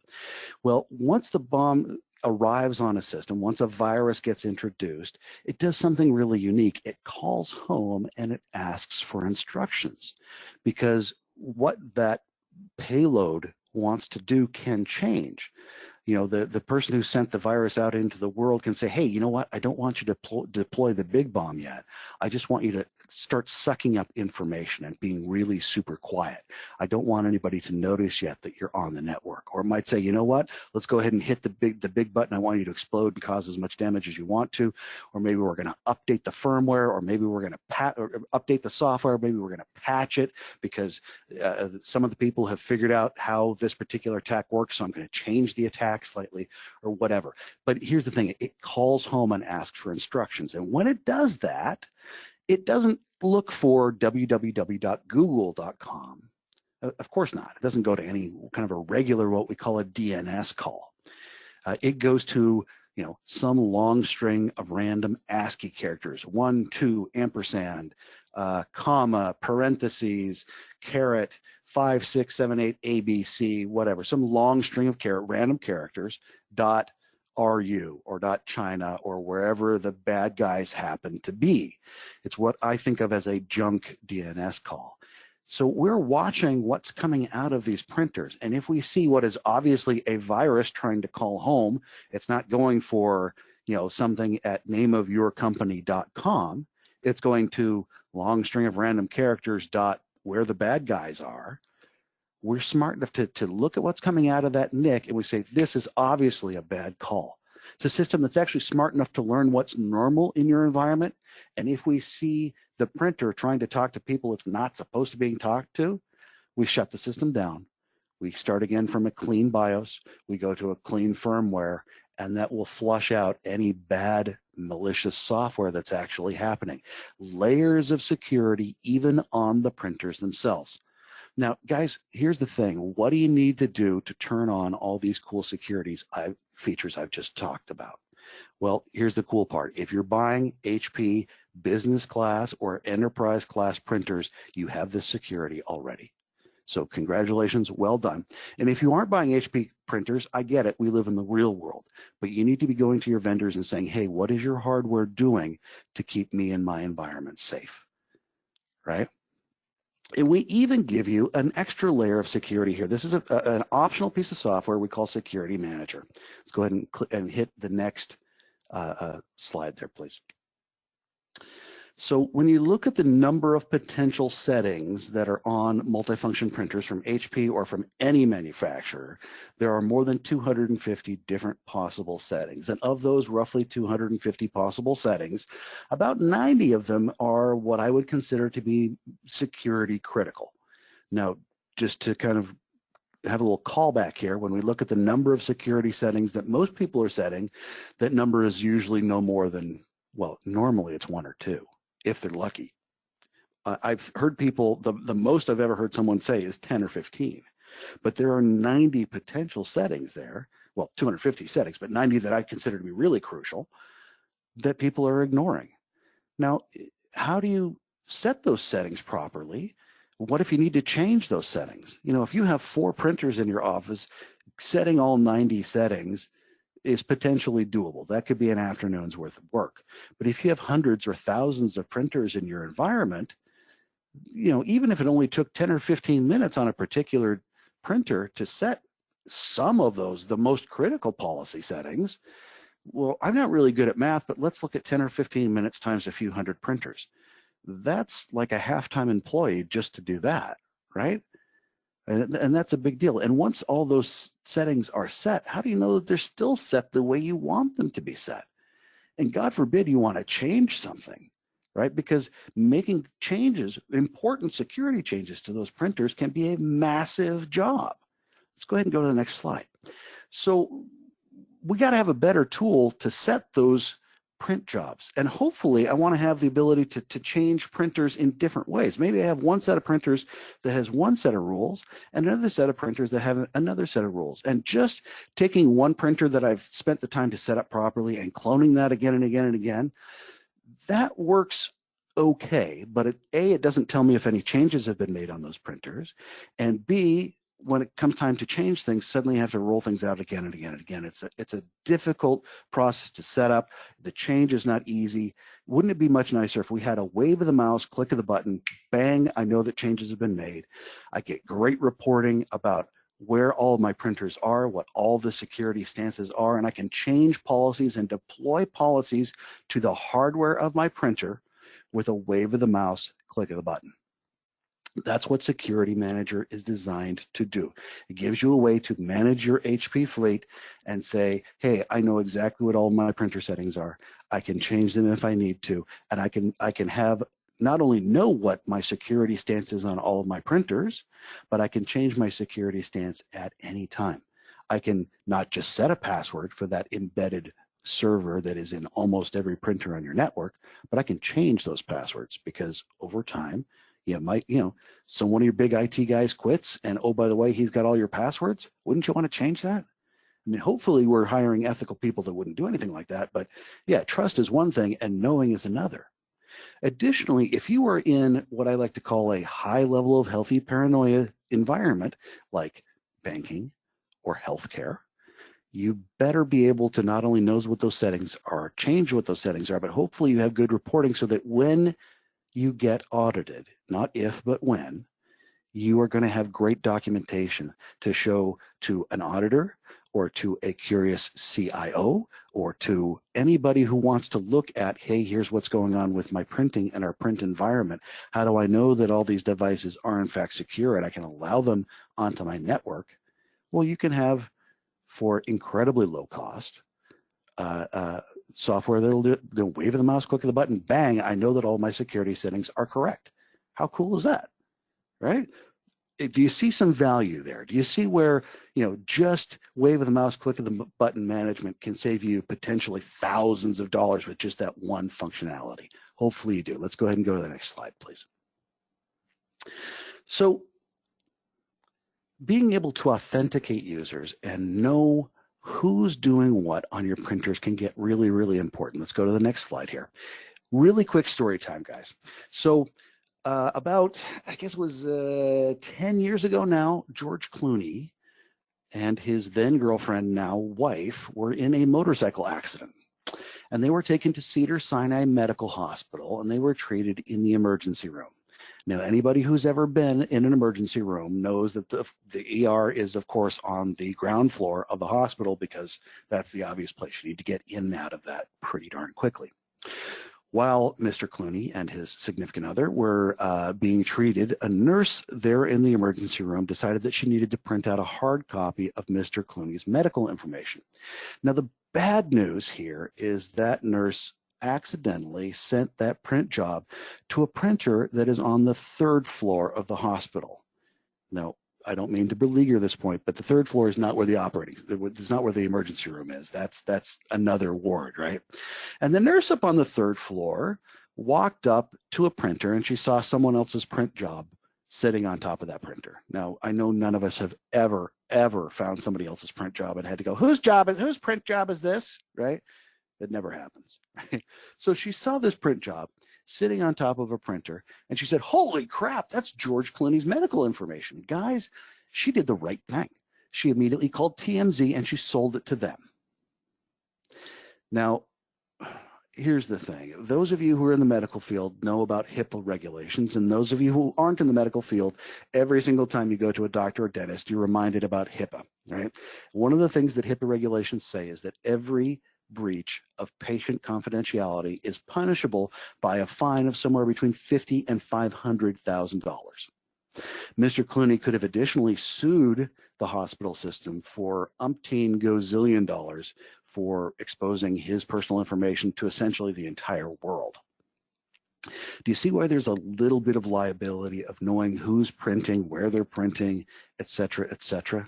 Well, once the bomb arrives on a system, once a virus gets introduced, it does something really unique. It calls home and it asks for instructions, because what that payload wants to do can change. The person who sent the virus out into the world can say, hey, you know what? I don't want you to deploy the big bomb yet. I just want you to start sucking up information and being really super quiet. I don't want anybody to notice yet that you're on the network. Or it might say, you know what? Let's go ahead and hit the big button. I want you to explode and cause as much damage as you want to. Or maybe we're going to update the firmware, or maybe we're going to update the software. Maybe we're going to patch it because some of the people have figured out how this particular attack works. So I'm going to change the attack slightly or whatever. But here's the thing, it calls home and asks for instructions. And when it does that, it doesn't look for www.google.com. Of course not. It doesn't go to any kind of a regular, what we call a DNS call. It goes to some long string of random ASCII characters, 1, 2, ampersand, comma, parentheses, caret, 5, 6, 7, 8, ABC, whatever, some long string of random characters, .ru or .china or wherever the bad guys happen to be. It's what I think of as a junk DNS call. So we're watching what's coming out of these printers. And if we see what is obviously a virus trying to call home, it's not going for, something at nameofyourcompany.com. It's going to long string of random characters where the bad guys are. We're smart enough to look at what's coming out of that NIC, and we say, this is obviously a bad call. It's a system that's actually smart enough to learn what's normal in your environment. And if we see the printer trying to talk to people it's not supposed to be being talked to, we shut the system down. We start again from a clean BIOS. We go to a clean firmware, and that will flush out any bad malicious software that's actually happening. Layers of security even on the printers themselves. Now, guys, here's the thing. What do you need to do to turn on all these cool features I've just talked about? Well, here's the cool part. If you're buying HP business class or enterprise class printers, you have this security already. So congratulations, well done. And if you aren't buying HP printers, I get it, we live in the real world, but you need to be going to your vendors and saying, hey, what is your hardware doing to keep me and my environment safe, right? And we even give you an extra layer of security here. This is an optional piece of software we call Security Manager. Let's go ahead and click and hit the next slide there, please. So when you look at the number of potential settings that are on multifunction printers from HP or from any manufacturer, there are more than 250 different possible settings. And of those roughly 250 possible settings, about 90 of them are what I would consider to be security critical. Now, just to kind of have a little callback here, when we look at the number of security settings that most people are setting, that number is usually no more than, well, normally it's 1 or 2. If they're lucky. I've heard people, the most I've ever heard someone say is 10 or 15, but there are 90 potential settings there, well, 250 settings, but 90 that I consider to be really crucial that people are ignoring. Now, how do you set those settings properly? What if you need to change those settings? You know, if you have 4 printers in your office, setting all 90 settings is potentially doable. That could be an afternoon's worth of work. But if you have hundreds or thousands of printers in your environment, you know, even if it only took 10 or 15 minutes on a particular printer to set some of those, the most critical policy settings, well, I'm not really good at math, but let's look at 10 or 15 minutes times a few hundred printers. That's like a half-time employee just to do that, right? And that's a big deal. And once all those settings are set, how do you know that they're still set the way you want them to be set? And God forbid you want to change something, right? Because making changes, important security changes to those printers can be a massive job. Let's go ahead and go to the next slide. So we got to have a better tool to set those print jobs. And hopefully I want to have the ability to change printers in different ways. Maybe I have one set of printers that has one set of rules and another set of printers that have another set of rules. And just taking one printer that I've spent the time to set up properly and cloning that again and again and again, that works okay. But A, it doesn't tell me if any changes have been made on those printers. And B, when it comes time to change things, suddenly you have to roll things out again and again and again. It's a difficult process to set up. The change is not easy. Wouldn't it be much nicer if we had a wave of the mouse, click of the button, bang, I know that changes have been made. I get great reporting about where all of my printers are, what all the security stances are, and I can change policies and deploy policies to the hardware of my printer with a wave of the mouse, click of the button. That's what Security Manager is designed to do. It gives you a way to manage your HP fleet and say, hey, I know exactly what all my printer settings are. I can change them if I need to, and I can have not only know what my security stance is on all of my printers, but I can change my security stance at any time. I can not just set a password for that embedded server that is in almost every printer on your network, but I can change those passwords because over time, so one of your big IT guys quits and, oh, by the way, he's got all your passwords. Wouldn't you want to change that? I mean, hopefully we're hiring ethical people that wouldn't do anything like that. But yeah, trust is one thing and knowing is another. Additionally, if you are in what I like to call a high level of healthy paranoia environment, like banking or healthcare, you better be able to not only know what those settings are, change what those settings are, but hopefully you have good reporting so that when you get audited, not if, but when, you are going to have great documentation to show to an auditor or to a curious CIO or to anybody who wants to look at, hey, here's what's going on with my printing and our print environment. How do I know that all these devices are in fact secure and I can allow them onto my network? Well, you can have, for incredibly low cost, software that'll do it. They'll wave of the mouse, click of the button, bang, I know that all my security settings are correct. How cool is that, right? Do you see some value there? Do you see where, just wave of the mouse, click of the button management can save you potentially thousands of dollars with just that one functionality? Hopefully you do. Let's go ahead and go to the next slide, please. So being able to authenticate users and know who's doing what on your printers can get really, really important. Let's go to the next slide here. Really quick story time, guys. So about, I guess it was 10 years ago now, George Clooney and his then girlfriend, now wife, were in a motorcycle accident. And they were taken to Cedars-Sinai Medical Hospital, and they were treated in the emergency room. Now, anybody who's ever been in an emergency room knows that the ER is, of course, on the ground floor of the hospital, because that's the obvious place. You need to get in and out of that pretty darn quickly. While Mr. Clooney and his significant other were being treated, a nurse there in the emergency room decided that she needed to print out a hard copy of Mr. Clooney's medical information. Now, the bad news here is that nurse accidentally sent that print job to a printer that is on the 3rd floor of the hospital. Now, I don't mean to beleaguer this point, but the 3rd floor is not where it's not where the emergency room is. That's another ward, right? And the nurse up on the 3rd floor walked up to a printer, and she saw someone else's print job sitting on top of that printer. Now, I know none of us have ever found somebody else's print job and had to go, whose print job is this, right? It never happens, right? So she saw this print job sitting on top of a printer, and she said, holy crap, that's George Clooney's medical information. Guys, she did the right thing. She immediately called TMZ, and she sold it to them. Now, here's the thing. Those of you who are in the medical field know about HIPAA regulations, and those of you who aren't in the medical field, every single time you go to a doctor or dentist, you're reminded about HIPAA, right? One of the things that HIPAA regulations say is that every breach of patient confidentiality is punishable by a fine of somewhere between $50,000 and $500,000. Mr. Clooney could have additionally sued the hospital system for umpteen gazillion dollars for exposing his personal information to essentially the entire world. Do you see why there's a little bit of liability of knowing who's printing, where they're printing, et cetera, et cetera?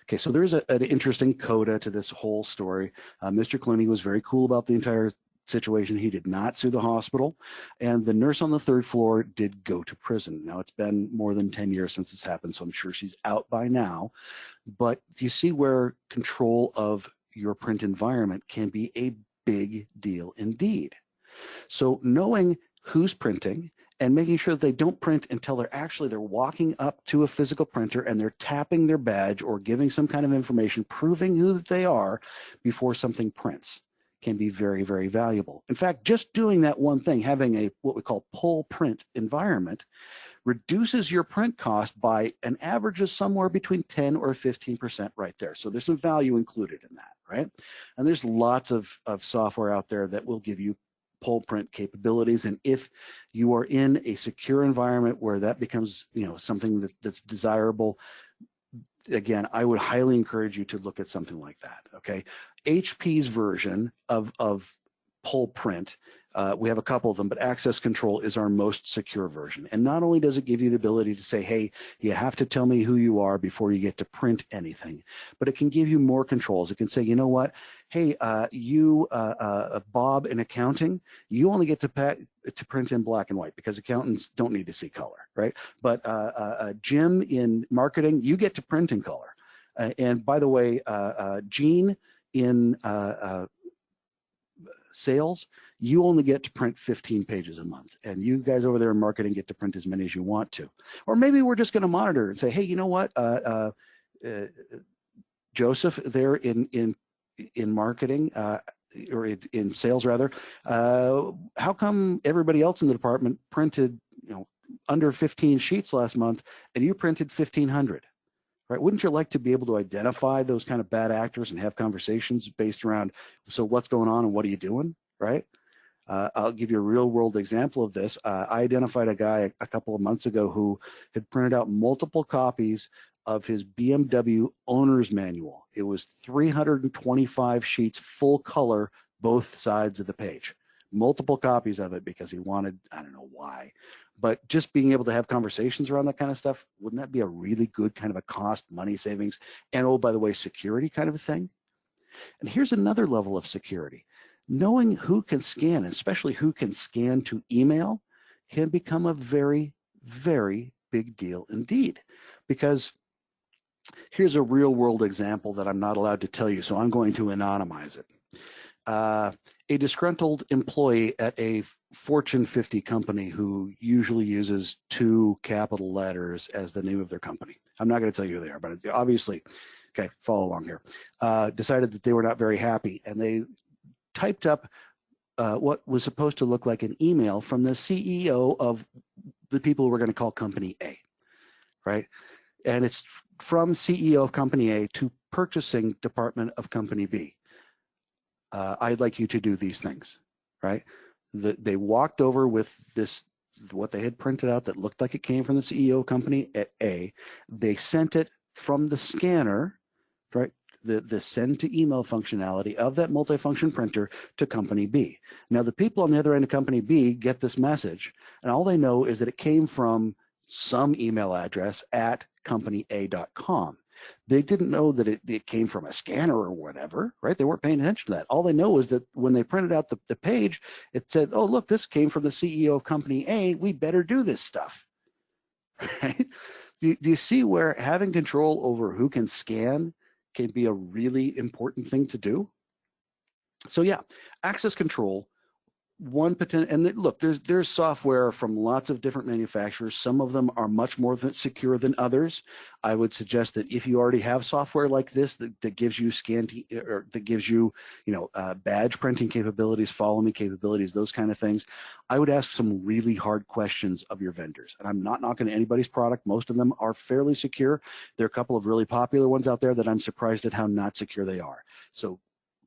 Okay, so there's an interesting coda to this whole story. Mr. Clooney was very cool about the entire situation. He did not sue the hospital, and the nurse on the 3rd floor did go to prison. Now, it's been more than 10 years since this happened, so I'm sure she's out by now. But do you see where control of your print environment can be a big deal indeed? So knowing who's printing and making sure that they don't print until they're walking up to a physical printer and they're tapping their badge or giving some kind of information proving who they are before something prints can be very, very valuable. In fact, just doing that one thing, having a what we call pull print environment, reduces your print cost by an average of somewhere between 10 or 15% right there. So there's some value included in that, right? And there's lots of software out there that will give you pull print capabilities, and if you are in a secure environment where that becomes something that's desirable, again, I would highly encourage you to look at something like that. Okay, HP's version of pull print, we have a couple of them, but Access Control is our most secure version. And not only does it give you the ability to say, hey, you have to tell me who you are before you get to print anything, but it can give you more controls. It can say, you know what, hey, Bob in accounting, you only get to print in black and white because accountants don't need to see color, right? But Jim in marketing, you get to print in color. And by the way, Gene in sales, you only get to print 15 pages a month, and you guys over there in marketing get to print as many as you want to. Or maybe we're just going to monitor and say, hey, you know what, Joseph there in marketing or in sales rather, how come everybody else in the department printed under 15 sheets last month and you printed 1,500? Right? Wouldn't you like to be able to identify those kind of bad actors and have conversations based around, so what's going on and what are you doing, right? I'll give you a real world example of this. I identified a guy a couple of months ago who had printed out multiple copies of his BMW owner's manual. It was 325 sheets, full color, both sides of the page. Multiple copies of it because he wanted, I don't know why, but just being able to have conversations around that kind of stuff, wouldn't that be a really good kind of a cost, money savings, and oh, by the way, security kind of a thing? And here's another level of security. Knowing who can scan, especially who can scan to email, can become a very, very big deal indeed. Because here's a real world example that I'm not allowed to tell you, so I'm going to anonymize it. a disgruntled employee at a Fortune 50 company who usually uses 2 capital letters as the name of their company. I'm not going to tell you who they are, but obviously, okay, follow along here. Decided that they were not very happy, and they typed up what was supposed to look like an email from the CEO of the people we're going to call Company A, right? And it's from CEO of Company A to purchasing department of Company B. I'd like you to do these things, right? They walked over with this, what they had printed out that looked like it came from the CEO of Company A. They sent it from the scanner, right? The send to email functionality of that multifunction printer to Company B. Now, the people on the other end of Company B get this message, and all they know is that it came from some email address at companyaa.com. They didn't know that it came from a scanner or whatever, right? They weren't paying attention to that. All they know is that when they printed out the page, it said, oh, look, this came from the CEO of Company A. We better do this stuff, right? Do you see where having control over who can scan can be a really important thing to do? So yeah, access control. One potential, and look, there's software from lots of different manufacturers. Some of them are much more secure than others. I would suggest that if you already have software like this that gives you or that gives you, badge printing capabilities, follow me capabilities, those kind of things, I would ask some really hard questions of your vendors. And I'm not knocking anybody's product. Most of them are fairly secure. There are a couple of really popular ones out there that I'm surprised at how not secure they are. So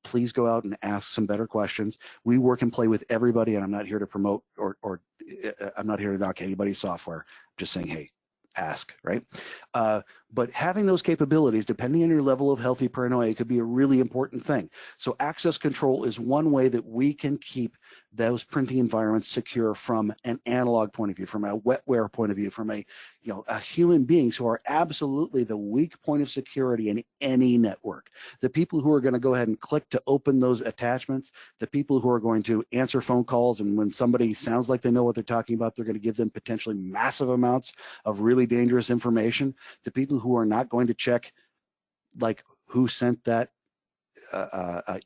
please go out and ask some better questions. We work and play with everybody, and I'm not here to promote or I'm not here to knock anybody's software. I'm just saying, hey, ask, right? But having those capabilities, depending on your level of healthy paranoia, could be a really important thing. So access control is one way that we can keep those printing environments secure from an analog point of view, from a wetware point of view, from a human beings who are absolutely the weak point of security in any network. The people who are going to go ahead and click to open those attachments, the people who are going to answer phone calls, and when somebody sounds like they know what they're talking about, they're going to give them potentially massive amounts of really dangerous information. The people who are not going to check, like, who sent that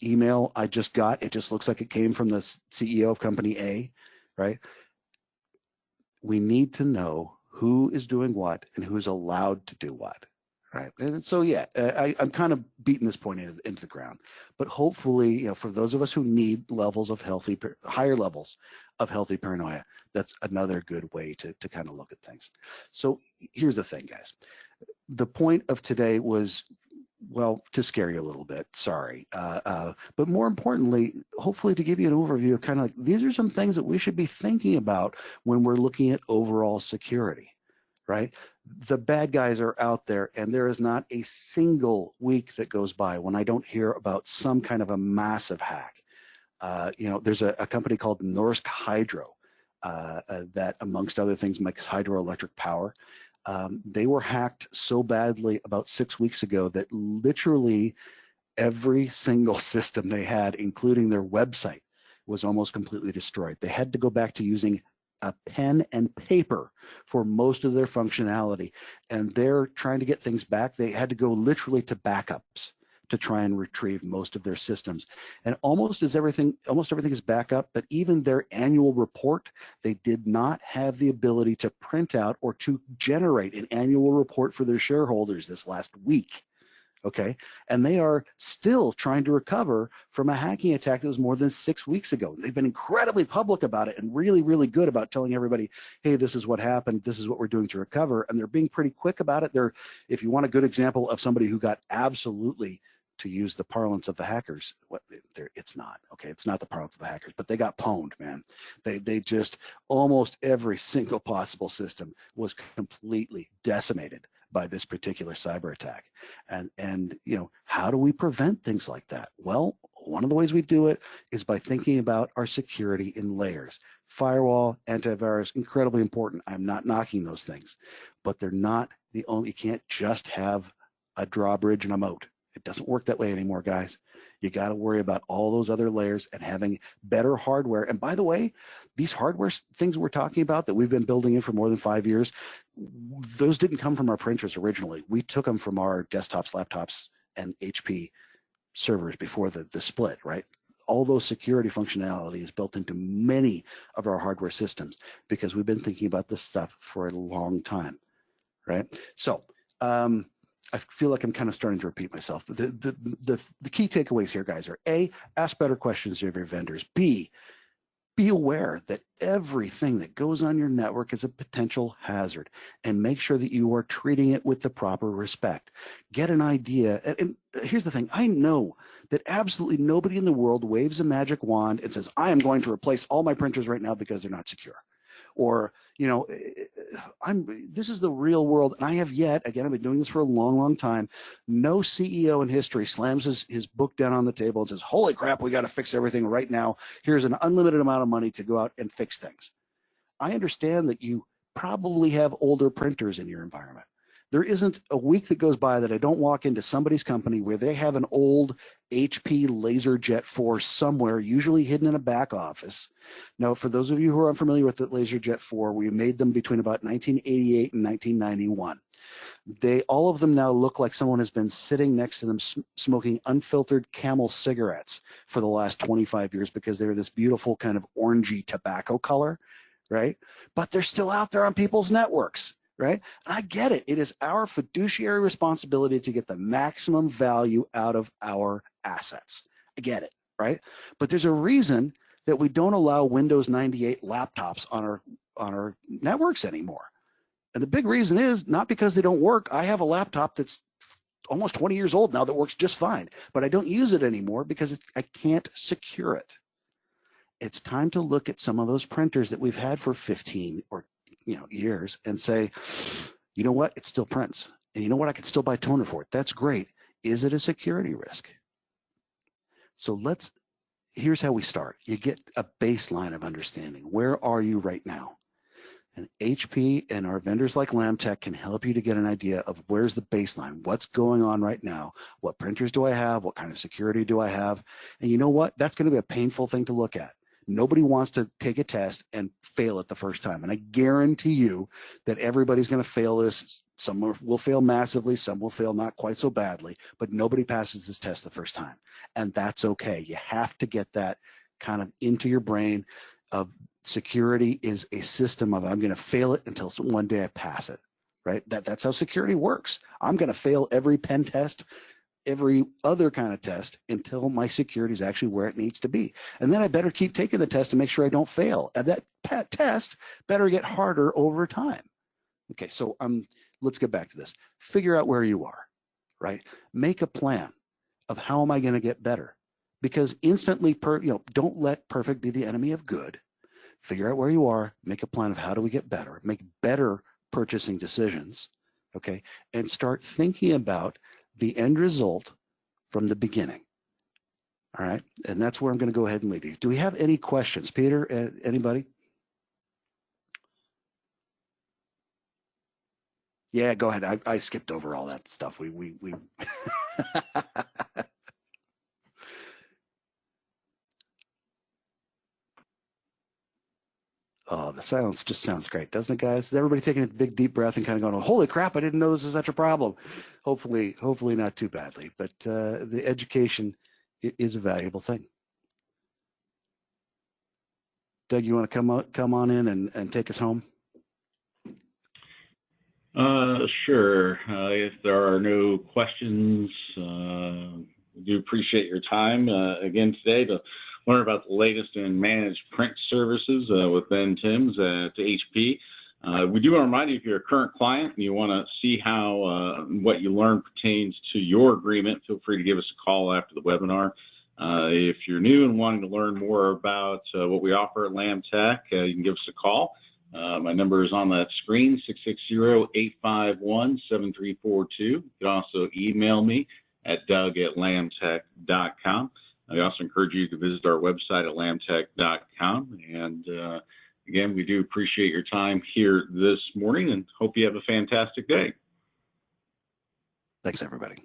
email I just got, it just looks like it came from the CEO of Company A, right? We need to know who is doing what and who's allowed to do what, right? And so, yeah, I'm kind of beating this point into the ground, but hopefully, for those of us who need higher levels of healthy paranoia, that's another good way to kind of look at things. So here's the thing, guys. The point of today was, well, to scare you a little bit, sorry. But more importantly, hopefully to give you an overview of kind of like, these are some things that we should be thinking about when we're looking at overall security, right? The bad guys are out there, and there is not a single week that goes by when I don't hear about some kind of a massive hack. There's a company called Norsk Hydro that, amongst other things, makes hydroelectric power. They were hacked so badly about 6 weeks ago that literally every single system they had, including their website, was almost completely destroyed. They had to go back to using a pen and paper for most of their functionality, and they're trying to get things back. They had to go literally to backups to try and retrieve most of their systems. And almost everything is backup, but even their annual report, they did not have the ability to print out or to generate an annual report for their shareholders this last week. Okay, and they are still trying to recover from a hacking attack that was more than 6 weeks ago. They've been incredibly public about it and really, really good about telling everybody, hey, this is what happened, this is what we're doing to recover, and they're being pretty quick about it. If you want a good example of somebody who got absolutely, to use the parlance of the hackers, it's not, okay, it's not the parlance of the hackers, but they got pwned, man. They just, almost every single possible system was completely decimated by this particular cyber attack. And how do we prevent things like that? Well, one of the ways we do it is by thinking about our security in layers. Firewall, antivirus, incredibly important. I'm not knocking those things, but they're not the only. You can't just have a drawbridge and a moat. It doesn't work that way anymore, guys. You got to worry about all those other layers and having better hardware. And by the way, these hardware things we're talking about that we've been building in for more than 5 years, those didn't come from our printers originally. We took them from our desktops, laptops, and HP servers before the split, right? all those security functionality is built into many of our hardware systems because we've been thinking about this stuff for a long time, right? So I feel like I'm kind of starting to repeat myself, but the key takeaways here, guys, are A, ask better questions of your vendors. B, be aware that everything that goes on your network is a potential hazard, and make sure that you are treating it with the proper respect. Get an idea. And here's the thing. I know that absolutely nobody in the world waves a magic wand and says, I am going to replace all my printers right now because they're not secure. Or, you know, this is the real world. And I have yet, again, I've been doing this for a long, long time. No CEO in history slams his book down on the table and says, holy crap, we got to fix everything right now. Here's an unlimited amount of money to go out and fix things. I understand that you probably have older printers in your environment. There isn't a week that goes by that I don't walk into somebody's company where they have an old HP LaserJet 4 somewhere, usually hidden in a back office. Now, for those of you who are unfamiliar with the LaserJet 4, we made them between about 1988 and 1991. All of them now look like someone has been sitting next to them smoking unfiltered Camel cigarettes for the last 25 years because they're this beautiful kind of orangey tobacco color, right? But they're still out there on people's networks. Right? And I get it. It is our fiduciary responsibility to get the maximum value out of our assets. I get it, right? But there's a reason that we don't allow Windows 98 laptops on our networks anymore. And the big reason is not because they don't work. I have a laptop that's almost 20 years old now that works just fine, but I don't use it anymore because I can't secure it. It's time to look at some of those printers that we've had for 15 or years and say, you know what, it still prints. And you know what, I can still buy toner for it. That's great. Is it a security risk? So here's how we start. You get a baseline of understanding. Where are you right now? And HP and our vendors like LambTech can help you to get an idea of where's the baseline, what's going on right now, what printers do I have, what kind of security do I have? And you know what, that's going to be a painful thing to look at. Nobody wants to take a test and fail it the first time. And I guarantee you that everybody's going to fail this. Some will fail massively, some will fail not quite so badly, but nobody passes this test the first time. And that's okay. You have to get that kind of into your brain of security is a system of I'm going to fail it until one day I pass it, right? That's how security works. I'm going to fail every pen test, every other kind of test until my security is actually where it needs to be. And then I better keep taking the test to make sure I don't fail. And that test better get harder over time. Okay, so let's get back to this. Figure out where you are, right? Make a plan of how am I going to get better? Because don't let perfect be the enemy of good. Figure out where you are, make a plan of how do we get better, make better purchasing decisions, okay? And start thinking about the end result from the beginning. All right, and that's where I'm going to go ahead and leave you. Do we have any questions, Peter? Anybody? Yeah, go ahead. I skipped over all that stuff. We Oh, the silence just sounds great, doesn't it, guys? Is everybody taking a big deep breath and kind of going, holy crap, I didn't know this was such a problem. Hopefully not too badly, but the education is a valuable thing. Doug, you want to come on in and take us home? Sure. If there are no questions, we do appreciate your time again today to learn about the latest in managed print services with Ben Timms at HP. We do want to remind you, if you're a current client and you want to see how what you learned pertains to your agreement, feel free to give us a call after the webinar. If you're new and wanting to learn more about what we offer at LambTech, you can give us a call. My number is on that screen, 660-851-7342. You can also email me at doug@lambtech.com. I also encourage you to visit our website at lambtech.com. And again, we do appreciate your time here this morning and hope you have a fantastic day. Thanks, everybody.